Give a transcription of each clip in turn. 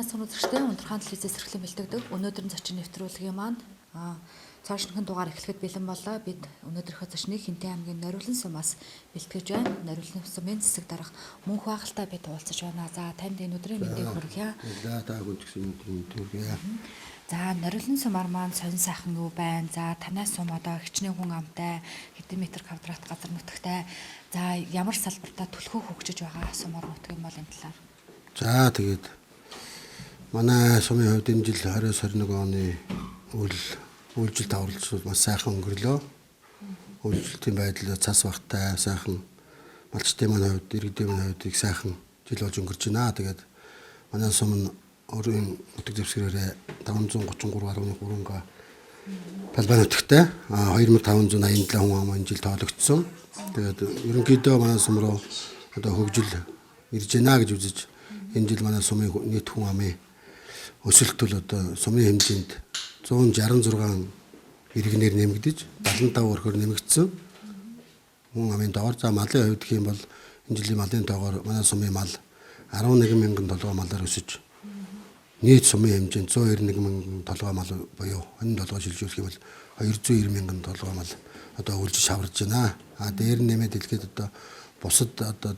манай сонирхолтой ундрахаан телевизээс эрхлэн бэлтгэдэг өнөөдрийн зочин нэвтрүүлгийн маань цаашдын дугаар эхлэхэд бэлэн боллоо. Бид өнөөдрийнхөө зочныг Хинтээ аймгийн Нориулан сумаас бэлтгэж байна. Нориулан сумын засаг дарга Мөнх Байгальтай бид уулзаж байна. За танд энэ өдрийн мэндийг хүргье. За та хүндгсэн өдрийн хүргье. За Нориулан сумаар маань сонин сайхан юу байна? За танай сум одоо хичнээн хүн амтай, хэдэн метр квадрат газар нутагтай. За ямар салбартаа түлхүү хөгжиж байгаа сумаар нутаг юм бол энэ талаар. За тэгээд манай сумын хувьд энэ жил 2021 оны үйлчлэлд авралт маш сайхан өнгөрлөө. Үйлчлэлийн байдал цас багтай сайхан малчтын манай хувьд, иргэдийн манай хувьд их сайхан жил болж өнгөрч байна. Тэгээд манай сум нь өөрийн нутаг дэвсгэрээр 533.3 га талбай нутагтай 2587 хүн ам энэ жил тоологдсон. Тэгээд ерөнхийдөө манай сум руу одоо хөгжил ирж байна гэж үзэж энэ жил манай сумын нийт хүн амын өсөлт бол одоо сумын хэмжээнд 166 иргэнээр нэмэгдэж 75 өрхөөр нэмэгдсэн. Хүн амын доогоор за малын хувьд гэх юм бол энэ жилийн малын доогоор манай сумын мал 11,000 толгой малаар өсөж нийт сумын хэмжээнд 191,000 толгой мал буюу энэ толгой шилжүүлэх юм бол 290,000 толгой мал одоо үлж шаварж байна. Дээр нь нэмээд хэлэхэд одоо бусад одоо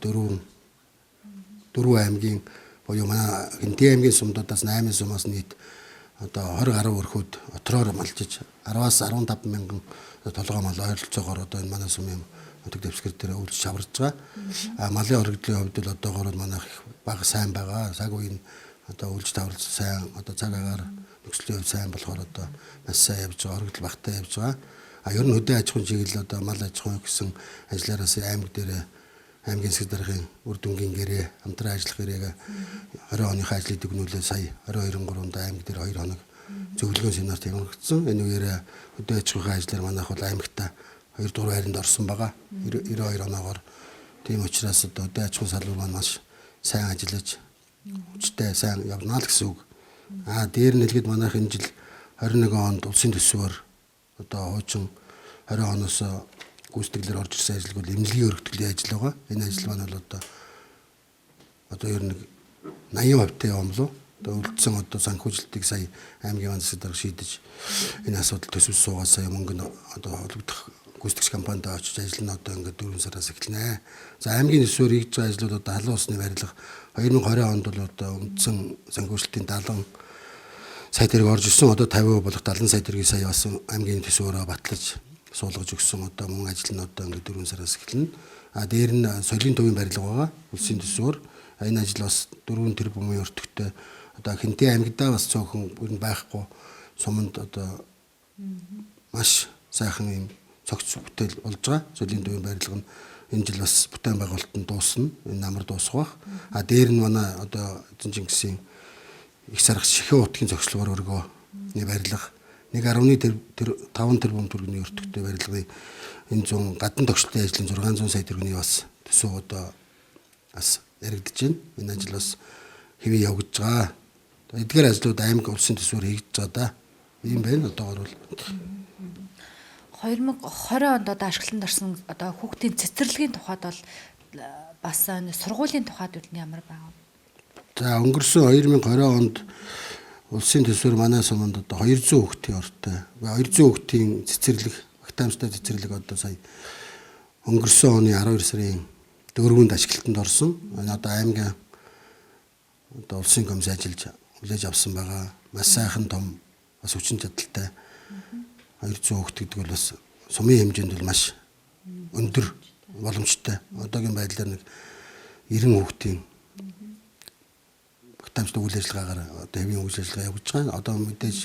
4 аймгийн буюу манай Хинтээ аймгийн сумдуудаас 8 сумаас нийт одоо 20 гаруй өрхөд отроор малчиж 10-аас 15,000 толгой мал ойролцоогоор одоо энэ манай сумын нутаг дэвсгэр дээр үлж шаварж байгаа. Малын оргидлын хувьд л одоогоор манай баг сайн байгаа. Цаг үеийн одоо үлж тавралц сайн одоо цаг агаар нөхцөлийн хувьд сайн болохоор одоо маш сайн явж байгаа. Оргидл багтаа явж байгаа. Ер нь хөдөө аж ахуйн чиглэл одоо мал аж ахуйн гэсэн ажлаараас аймаг дээр аймгийн засаг даргын үр дүнгийн гэрээ хамтран ажиллах гэрээгээ 20 оныхоо ажлыг дүгнүүлээ сая 22-3-нд аймаг дээр 2 хоног зөвлөгөө семинарт явагдсан. Энэ үеэр хөдөө аж ахуйн ажлаар манайх бол аймагта 2 дугаар байранд орсон байгаа. 92 оноогоор тийм учраас одоо хөдөө аж ахуйн салбар маань маш сайн ажиллаж хүчтэй сайн явна л гэсэн үг. Дээр нь хэлгээд манайх энэ жил 21 онд улсын төсвөөр одоо хуучин 20 оноос гүйцэтгэлээр орж ирсэн ажил бол эмнэлгийн өргөтгөлийн ажил байгаа. Энэ ажил маань бол одоо ер нь 80% таа юм лу. Одоо үлдсэн одоо санхүүжилтийг сая аймгийн маань засаг дарга шийдэж энэ асуудал төсвөл суугаад сая мөнгө нь одоо холбогдох гүйцэтгэгч компанид очиж ажил нь одоо ингээд 4 сараас эхэлнэ. За аймгийн төсвөөр хийж байгаа ажлууд одоо халуун усны барилга 2020 онд бол одоо үндсэн санхүүжилтийн 70 сая төгрөг орж ирсэн. Одоо 50% болох 70 сая төгрөгийг сая бас аймгийн төсвөөрөө батлаж суулгаж өгсөн. Одоо мөн ажил нь одоо ингээд 4 сараас эхэлнэ. Дээр нь соёлын төвийн барилга байгаа. Улсын төсвөөр энэ ажил бас 4 тэрбумын өртөгтэй одоо Хинтээ аймагтаа бас цөөхөн бүр байхгүй суманд одоо маш сайхан юм цогц бүтээл болж байгаа. Соёлын төвийн барилга нь энэ жил бас бүтээн байгуулалтанд дуусна. Энэ намар дуусах бах. Дээр нь манай одоо Эзэнжингисийн их саргас шихэн утгийн зохицлогоор өргөө барилга 1.5 тэрбум төгрөгийн өртөгтэй барилгын энэ 100 гадна тогтчлын ажлын 600 сая төгрөгийн бас төсөв одоо бас яригдж байна. Энэ ажил бас хэвээ явагдаж байгаа. Эдгээр ажлууд аймаг улсын төсвөөр хийгдэж байгаа да. Ийм байна одоогор бол 2020 онд одоо ашиглалтанд орсон одоо хүүхдийн цэцэрлэгийн тухайд бол бас сургуулийн тухайд юу ямар байгаа вэ? За өнгөрсөн 2020 онд улсын төсвөр манай суманд одоо 200 хүүхдийн ортой. 200 хүүхдийн цэцэрлэг, багтаамжтай цэцэрлэг одоо сая өнгөрсөн оны 12 сарын 4-нд ашиглалтанд орсон. Энэ одоо аймгийн одоо улсын комисс ажиллаж хүлээж авсан байгаа. Маш сайхан том бас хүчин чадалтай 200 хүүхд гэдэг бол бас сумын хэмжээнд бол маш өндөр боломжтой. Одоогийн байдлаар нэг 90 хүүхдийн багтаамжтай үйл ажиллагаагаар одоо хэвийн үйл ажиллагаа явуулж байгаа. Одоо мэдээж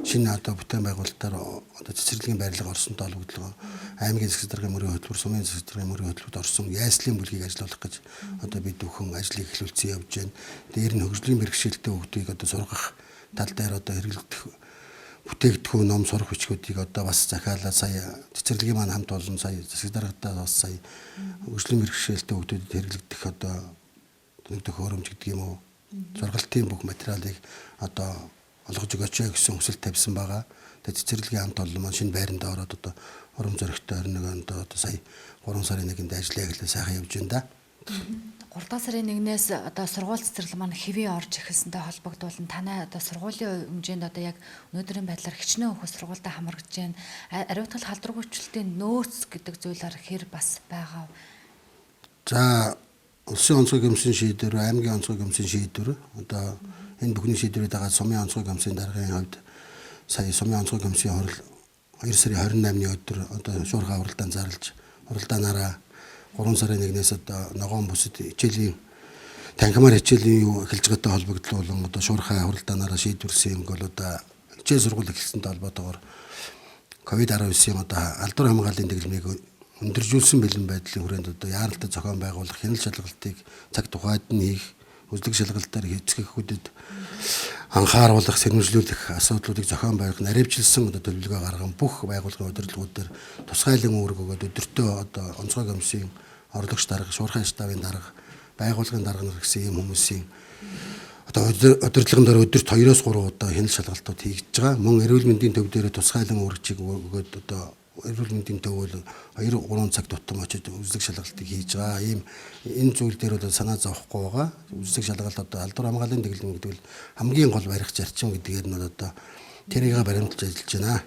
шинэ одоо бүтээн байгуулалтаар одоо цэцэрлэгийн барилга орсон тоологдлого аймгийн засаг даргын мөрийн хөтөлбөр, сумын засаг даргын мөрийн хөтөлбөрт орсон яслын бүлгийг ажиллуулах гэж одоо бид бүхэн ажлыг эхлүүлсэн явж байна. Дээр нь хөгжлийн бэрхшээлтэй хүүхдийг одоо сургах тал дээр одоо хэрэглэгдэх бүтээгдэхүүн ном сурах бичгүүдийг одоо бас захиалаад сая цэцэрлэгийн маань хамт олон сая засаг даргатаа бас сая хөгжлийн бэрхшээлтэй хүүхдүүдэд хэрэглэгдэх одоо нэг төхөөрөмж гэдэг юм уу сургалтын бүх материалыг одоо олгож өгөөч гэсэн хүсэлт тавьсан байгаа. Тэгээд цэцэрлэгийн хамт олон маань шинэ байранд ороод одоо урам зоригтой 21 онд одоо сая 3 сарын 1-нд ажиллаа гэхлээр сайхан явж байна да. 3 дугаар сарын 1-ээс одоо сургууль цэцэрлэг маань хэвээ орж эхэлсэнтэй холбогдуулан танай одоо сургуулийн хэмжээнд одоо яг өнөөдрийн байдлаар хичнээн хөх сургуультай хамрагдж байна. Ариутгал халдваргүйчлэлтийн нөөц гэдэг зүйлээр хэр бас байгаа. За улсын онцгой комиссийн шийдвэр, аймгийн онцгой комиссийн шийдвэр одоо энэ бүхний шийдвэрүүд байгаа сумын онцгой комиссийн даргын хувьд сая сумын онцгой комиссийн хурал 2 сарын 28-ны өдөр одоо шуурхай уралдаан зарлж уралдаанаараа 3 сарын 1-ээс одоо ногоон бүсэд хичээлийн танхимаар хичээлийн юу эхэлж байгаатай холбогдлуулан одоо шуурхай уралдаанаараа шийдвэрсэн юм бол одоо хичээл сургууль эхэлсэнтэй холбоотойгоор COVID-19-ийн одоо алдар хамгааллын дэглэмийг өндөржүүлсэн бэлэн байдлын хүрээнд одоо яаралтай зохион байгуулах хяналт шалгалтыг цаг тухайд нь хийх үзлэг шалгалтаар хэвцгэхүүдэд анхааруулах сэрэмжлүүлэх асуудлуудыг зохион байгуулах наривчилсан одоо төлөвлөгөө гарган бүх байгууллагын удирдлагуудаар тусгайлан үүрэг өгөөд өдөртөө одоо онцгой комиссийн орлогч дарга, шуурхай штабын дарга, байгууллагын дарга нар гэсэн ийм хүмүүсийн одоо удирдлагын дараа өдөрт 2-3 удаа хяналт шалгалтууд хийж байгаа. Мөн эрүүл мэндийн төв дээр тусгайлан үүрэгчийг өгөөд одоо эрүүл мэндийн төв бол 2-3 цаг тутам очиж үзлэг шалгалтыг хийж байгаа. Ийм энэ зүйл дээр бол санаа зовхгүй байгаа. Үзлэг шалгалт одоо алдар хамгааллын дэглэм гэдэг нь хамгийн гол барих зарчим гэдгээр нь одоо тэрийг баримталж ажиллаж байна.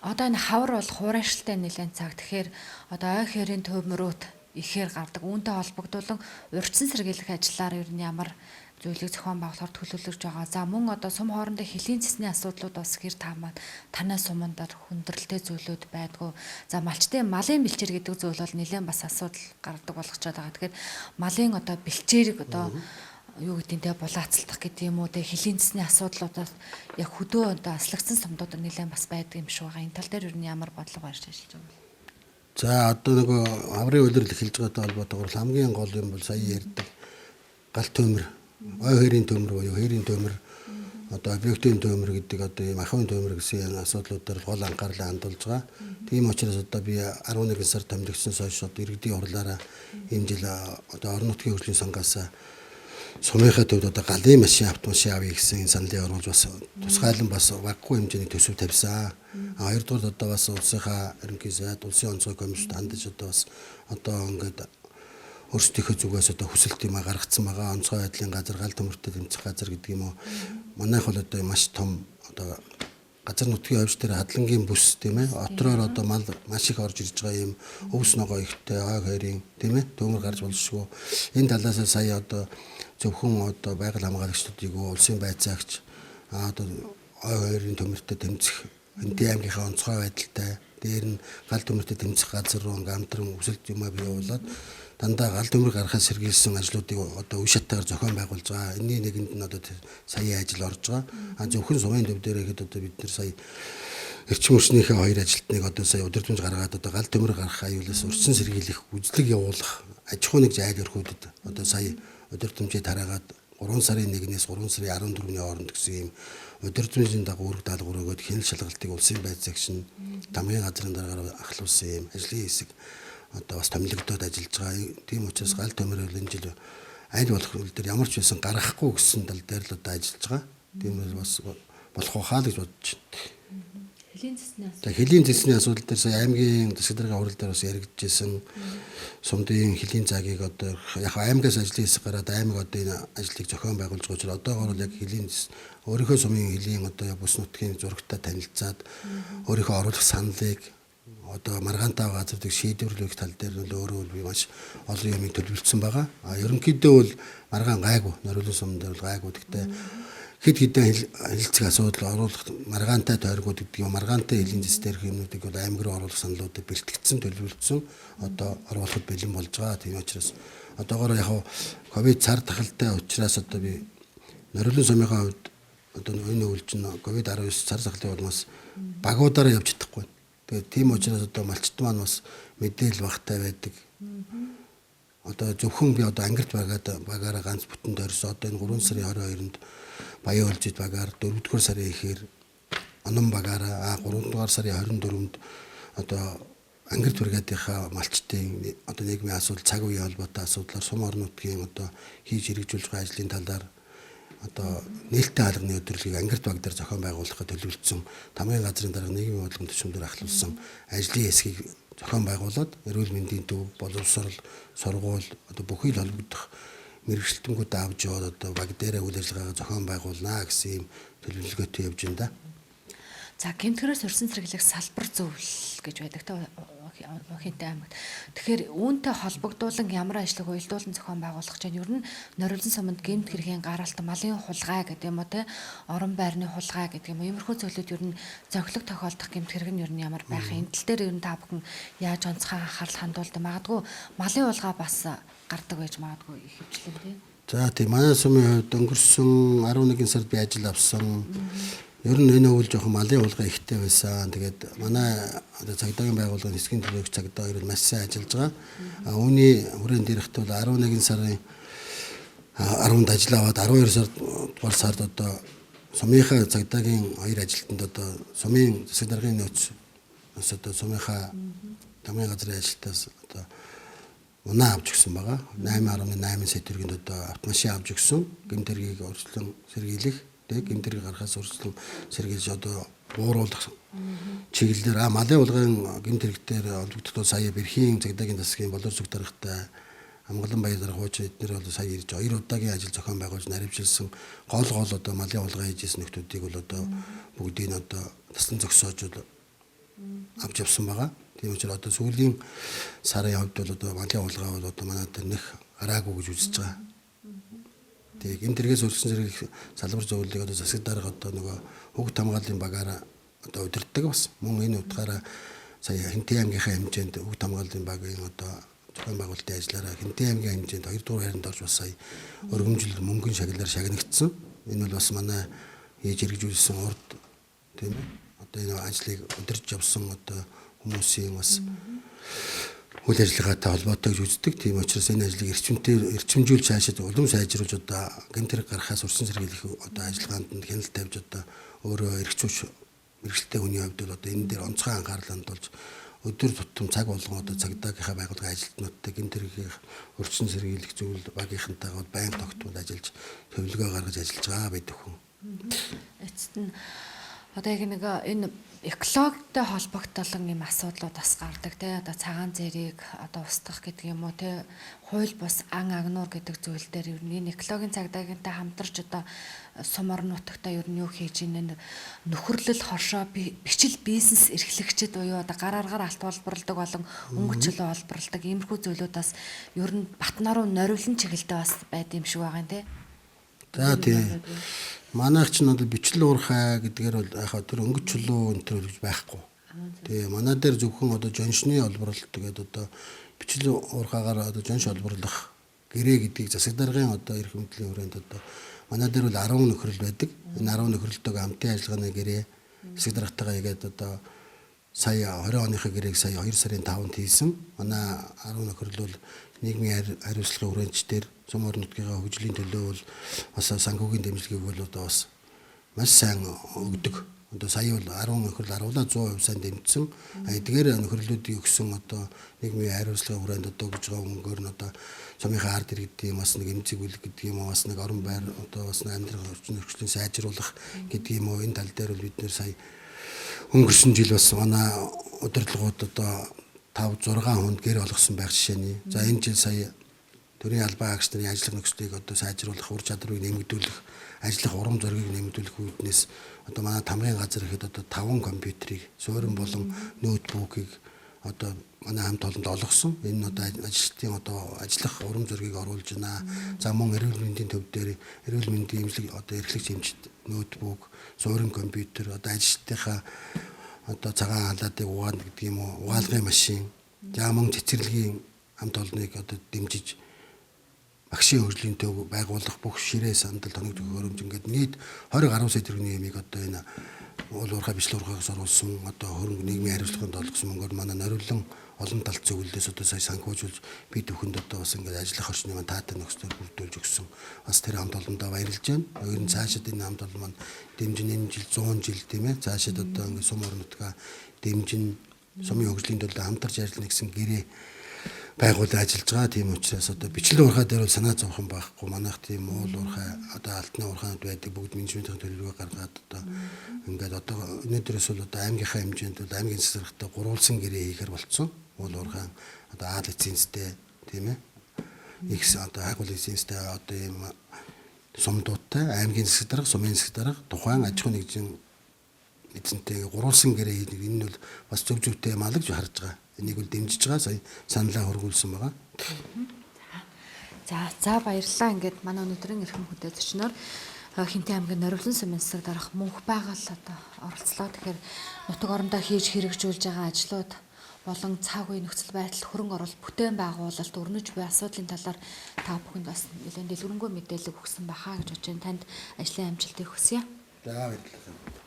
Одоо энэ хавар бол хуурайшилтай нэлээд цаг. Тэгэхээр одоо ой хэрийн төвмөрөт ихээр гардаг. Үүнтэй холбогдуулан урьдчилан сэргийлэх ажлаар ер нь ямар зүйлийг зохион байгуулахаар төлөвлөж байгаа. За мөн одоо сум хоорондын хөлийн цэсний асуудлууд бас хэр танай сумандаар хүндрэлтэй зүйлүүд байдгүй. За малчтын малын бэлчээр гэдэг зүйл бол нэлээд бас асуудал гаргадаг болгочод байгаа. Тэгэхээр малын одоо бэлчээрийг одоо юу гэдэг нь те булаацалдах гэдэг юм уу те хөлийн цэсний асуудлуудаас яг хөдөө одоо аслагдсан сумдууд нэлээд бас байдаг юм шиг байгаа. Энэ тал дээр ер нь ямар бодлого барьж ажиллаж байгаа вэ? За одоо нөгөө аврын үйлрэл эхэлж байгаатай холбоотойгоор хамгийн гол юм бол сая ярьдаг галт төмөр, ой хэрийн төмөр буюу хэрийн төмөр, одоо объектын төмөр гэдэг одоо ийм ахын төмөр гэсэн асуудлуудаар гол анхаарлаа хандуулж байгаа. Тийм учраас одоо би 11 сард томилогдсоноос хойш одоо иргэдийн хурлаараа энэ жил одоо орон нутгийн хөгжлийн сангаас сумынхаа төвд одоо галын машин автомашин авъя гэсэн саналыг оруулж бас тусгайлан бас баггүй хэмжээний төсөв тавьсан. Хоёрдугаар одоо бас улсынхаа ерөнхий сайд, улсын онцгой комиссд хандаж одоо бас одоо ингээд өөрсдийнхөө зүгээс одоо хүсэлт юм гаргацсан байгаа. Онцгой байдлын газар, гал төмөртэй тэмцэх газар гэдэг юм уу. Манайх бол одоо маш том одоо газар нутгийн хойш дээр хадлагын бүс тийм ээ. Отроор одоо мал маш их орж ирж байгаа юм өвс ногоо ихтэй ой хоёрын тийм ээ төмөр гарч болшгүй. Энэ талаас сая одоо зөвхөн одоо байгаль хамгаалагчдыг улсын байцаагч одоо ой хоёрын төмөртэй тэмцэх Энтийн аймгийнхаа онцгой байдалтай дээр нь гал төмөртэй тэмцэх газар руу хамтран өсөлт юм бий болоод дандаа гал төмөр гаргахаас сэргийлсэн ажлуудыг одоо үе шаттайгаар зохион байгуулж байгаа. Энийн нэгэнд нь одоо сая ажил орж байгаа. Зөвхөн сумын төв дээр ихэд одоо бид нар сая эрчим хүчнийхээ хоёр ажилтныг одоо сая удирдамж гаргаад одоо гал төмөр гаргах аюулаас урьдчилан сэргийлэх үзлэг явуулах аж ахуй нэг зайл өрхүүдэд одоо сая удирдамжийг тараагаад 3 сарын 1-ээс 3 сарын 14-ний хооронд гэсэн ийм удирдамжийн дагуу үүрэг даалгавар өгөөд хяналт шалгалтыг улсын байцаагч нь дамгын газрын дараагаар ахлуулсан ийм ажлын хэсэг одоо бас томилогдоод ажиллаж байгаа. Тийм учраас гал төмөр энэ жил аль болох үйл дээр ямар ч байсан гаргахгүй гэсэн тал дээр л одоо ажиллаж байгаа. Тийм бас болох байхаа л гэж бодож байна. Хөлийн цэсний асуудал дээр сая аймгийн засаг даргын хурал дээр бас яригдчихсэн. Сумдын хөлийн цагийг одоо яг аймгаас ажлын хэсэг гараад аймаг одоо энэ ажлыг зохион байгуулж байгаа учраас одоогоор бол яг хөлийн өөрийнхөө сумын хөлийн одоо бүс нутгийн зурагтай танилцаад өөрийнхөө оруулах саналыг одоо маргаантай газруудыг шийдвэрлэх тал дээр нь өөрөө би маш олон юмыг төлөвлөсөн байгаа. Ерөнхийдөө бол маргаан гайгүй, Нориулын сумын дээр бол гайгүй. Гэхдээ хэд хэдэн хэлэлцэх асуудал оруулах маргаантай тойргууд гэдэг юм маргаантай хөлийн зэс дээрх юмнуудыг бол аймаг руу оруулах саналуудыг бэлтгэгдсэн төлөвлөсөн одоо оруулахад бэлэн болж байгаа. Тийм учраас одоогоор яг ковид цар тахалтай учраас одоо би Нориулын сумынхаа хувьд одоо энэ үйлчин ковид-19 цар тахалын улмаас багуудаараа явж чадахгүй. Тэгээд тийм учраас одоо малчт маань бас мэдээлэл багтай байдаг. Одоо зөвхөн би одоо ангирт багаараа ганц бүтэн дөрсөн одоо энэ 3 сарын 22-нд Баян улжид багаар 4-р сарын ихээр Онон багаараа 3-р сарын 24-нд одоо ангирт бригадынхаа малчтын одоо нийгмийн асуудал цаг үеийн холбоотой асуудлаар сум орон нутгийн одоо хийж хэрэгжүүлж байгаа ажлын талаар одоо нээлттэй хаалганы өдрөлгийг ангирт баг дээр зохион байгуулахад төлөвлөсөн тамгын газрын дарга нийгмийн бодлогын төчмөөр ахлуулсан ажлын хэсгийг зохион байгуулад эрүүл мэндийн төв, боловсрол, сургууль одоо бүхий л холбогдох мэрэгчлэлтнүүд авч яваад одоо баг дээрээ үйл ажиллагаагаа зохион байгуулнаа гэсэн ийм төлөвлөгөөтэй явж байна да. За гэмтгэрээс урьдчилан сэргийлэх салбар зөвлөл гэж байдаг те Ухинтай аймагт. Тэгэхээр үүнтэй холбогдуулан ямар ажлыг уялдуулан зохион байгуулах гэж ер нь нориулсан суманд гэмт хэргийн гаралт, малын хулгай гэдэг юм уу те орон байрны хулгай гэдэг юм уу. Иймэрхүү зүйлүүд ер нь зохилог тохиолдох гэмт хэрэг нь ер нь ямар байх юм. Энэ тал дээр ер нь та бүхэн яаж онцгой анхаарал хандуулдаг магадгүй малын хулгай бас гардаг байж магадгүй их хвчлэн те. За тийм манай сумын хувьд өнгөрсөн 11 сард би ажил авсан. Ер нь энэ үйл жоохон малын хулгай ихтэй байсан. Тэгээд манай одоо цагдаагийн байгууллагын хэсгийн төлөөлөгч цагдаа хоёр маш сайн ажиллаж байгаа. Үүний хүрээнд ирэхэд бол 11 сарын 10-нд ажил аваад 12 сард дугаар сард одоо сумынхаа цагдаагийн хоёр ажилтнанд одоо сумын засаг даргын нөөц одоо сумынхаа тамгын газрын ажилтнаас одоо унаа авч өгсөн байгаа. 8.8 сая төгрөгийн одоо автомашин авч өгсөн. Гэмт хэргийг урьдчилан сэргийлэх гэмтэрэг гарахаас урьдчилан сэргийлж одоо бууруулах чиглэлээр малын хулгайн гэмт хэрэгтээр олбогдтол сая Бэрхийн цагдаагийн засгийн болор зүг даргатай Амгалан баяр дарга хууч эднэр бол сая ирж 2 удаагийн ажил зохион байгуулж наривчилсан гол одоо малын хулгай хийжсэн нөхдүүдийг бол одоо бүгдийг нь одоо тасдан зогсоож авч явсан байгаа. Тийм учраас одоо сүүлийн сарын хувьд бол одоо малын хулгай бол одоо манай дээр нэх гараагүй гэж үзэж байгаа. Тэгээ гэмт хэрэгээс урьдчилан сэргийлэх салбар зөвлөлийг одоо засаг дарга одоо нөгөө хүүхд хамгааллын багаараа одоо удирддаг бас. Мөн энэ утгаараа сая Хинтээ аймгийнхаа хэмжээнд хүүхд хамгааллын багийн одоо зохион байгуулалтын ажиллаараа Хинтээ аймгийн хэмжээнд 2 дугаар хайранд орж бас сая өргөмжлөл мөнгөн шагналаар шагнагдсан. Энэ бол бас манай хийж хэрэгжүүлсэн урд тийм ээ. Одоо энэ ажлыг удирж явсан одоо хүмүүсийн бас үйл ажиллагаатай холбоотой гэж үздэг. Тийм учраас энэ ажлыг эрчимжүүлж хаашид улам сайжруулж одоо гэмт хэрэг гарахаас урьдчилан сэргийлэх одоо ажиллагаанд нь хяналт тавьж одоо өөрөө эрхчүүч мэрэгчлээ хүний хувьд бол одоо энэ дээр онцгой анхаарал хандуулж өдөр тутам цаг болгон одоо цагдаагийнхаа байгууллагын ажилтнуудтай гэмт хэргийг урьдчилан сэргийлэх зөвлөл багийнхантайгаа байнга тогтмол ажиллаж төлөвлөгөө гаргаж ажиллаж байгаа байдаг хүн. Эцэст нь одоо яг нэг энэ экологитой холбогдтолон юм асуудлууд бас гардаг те одоо цагаан зэрэг одоо устгах гэдэг юм уу те хууль бус ан агнуур гэдэг зүйл дээр ер нь энэ экологийн цагдаагийнхтай хамтарч одоо сум орон нутагтаа ер нь юу хийж ийн нөхөрлөл хоршоо бичил бизнес эрхлэгчид буюу одоо гар аргаар алт олборлдог болон өнгө чөлөө олборлдог иймэрхүү зүйлүүд бас ер нь Батнаруу нориулан чиглэлдээ бас байд юм шиг байгаа юм те. За тийм. Манайх ч нь бол бичлэг уурхай гэдгээр бол яхаа тэр өнгөц чулуу энэ төр гэж байхгүй. Тэгээ манай дээр зөвхөн одоо жоншны олборлолт тэгээд одоо бичлэг уурхаагаар одоо жонш олборлох гэрээ гэдгийг засаг даргын одоо эрх мэдлийн хүрээнд одоо манай дээр бол 10 нөхрөл байдаг. Энэ 10 нөхрөлтөг хамтын ажиллагааны гэрээ засаг даргатайгаа игээд одоо сая 20 оныхоо гэрээг сая 2 сарын 5-нд хийсэн. Манай 10 нөхрөл бол нийгмийн хариуцлагын хүрээндчдэр сум орон нутгийнхаа хөгжлийн төлөө бол бас санхүүгийн дэмжлэгийг бол одоо бас маш сайн өгдөг. Одоо сая бол 10 нөхрөл аруулаа 100% сайн дэмжсэн. Эдгээр нөхрөлүүдийг өгсөн одоо нийгмийн хариуцлагын хүрээнд одоо өгж байгаа мөнгөөр нь одоо сумынхаа ард иргэдийн бас нэг эмзэг бүлэг гэдэг юм уу бас нэг орон байр одоо бас нэг амьдрал орчин нөхцөлийг сайжруулах гэдэг юм уу энэ тал дээр бол бид нэр сая өнгөрсөн жил бас манай удирдлагууд одоо 5-6 хүнд гэр олгосон байх жишээний. За энэ жил сая төрийн албан агч нарын ажиллах нөхцөлийг одоо сайжруулах, ур чадрыг нэмэгдүүлэх, ажиллах урам зоригийг нэмэгдүүлэх үүднээс одоо манай тамгын газар ихэд одоо 5 компьютерийг, суурин болон ноутбукийг одоо манай хамт олонд олгосон. Энэ нь одоо ажилчдын одоо ажиллах урам зоригийг оруулж байна. За мөн эрүүл мэндийн төв дээр эрүүл мэндийн эмнэлэг одоо эрхлэгч эмчид ноутбук, суурин компьютер одоо ажилчдынхаа одоо цагаан халаадыг угаана гэдэг юм уу, угаалгын машин, за мөн цэцэрлэгийн хамт олныг одоо дэмжиж багшийн хөгжлийн төв байгуулах бүх ширээ сандал тоног төхөөрөмж ингээд нийт 20 гаруй сая төгрөгийн ямиг одоо энэ уул уурхай бичлэг уурхайгаас оруулсан одоо хөрөнгө нийгмийн хариуцлаганд олгосон мөнгөөр манай нориулан олон талт зөвлөлөөс одоо сая санхүүжүүлж бид бүхэнд одоо бас ингээд ажиллах орчны маань таатай нөхцөл бүрдүүлж өгсөн. Бас тэр хамт олондоо баярлж байна. Өөр нь цаашид энэ хамт олон маань дэмжин энэ жил 100 жил тийм ээ. Цаашид одоо ингээд сум орон нутгаа дэмжин сумын хөгжлийн төлөө хамтарч ажиллана гэсэн гэрээ байгууллага ажиллаж байгаа. Тийм учраас одоо бичлэг уурхай дээр бол санаа зовхон байхгүй. Манайх тийм уул уурхай одоо алтны уурхайнууд байдаг. Бүгд менежментийн төлөвлөгөө гаргаад одоо ингээд одоо өнөөдрөөс бол одоо аймгийнхаа хэмжээнд бол аймгийн засаг даргатай гурвалсан гэрээ хийхээр болцсон. Уул уурхай одоо А лицензтэй тийм ээ. X одоо хайгуул лицензтэй одоо ийм сумдуудтай аймгийн засаг дарга, сумын засаг дарга, тухайн аж ахуйн нэгжийн эзэнтэй гурвалсан гэрээ хийдэг. Энэ нь бол бас зөв зөвтэй юм алгаж харж байгаа. Энийг бол дэмжиж байгаа. Сая саналаа хөргүүлсэн байгаа. За баярлалаа. Ингээд манай өнөөдрийн эрхэм хөдөө зочноор Хинтээ аймгийн Нориулан сумын засаг дарга мөнх байгаль одоо оролцлоо. Тэгэхээр нутаг орондоо хийж хэрэгжүүлж байгаа ажлууд болон цаг үеийн нөхцөл байдал, хөрөнгө оруулалт, бүтээн байгуулалт, өрнөж буй асуудлын талаар та бүхэнд бас нэлээд дэлгэрэнгүй мэдээлэл өгсөн бахаа гэж бодож байна. Танд ажлын амжилтыг хүсье. За баярлалаа.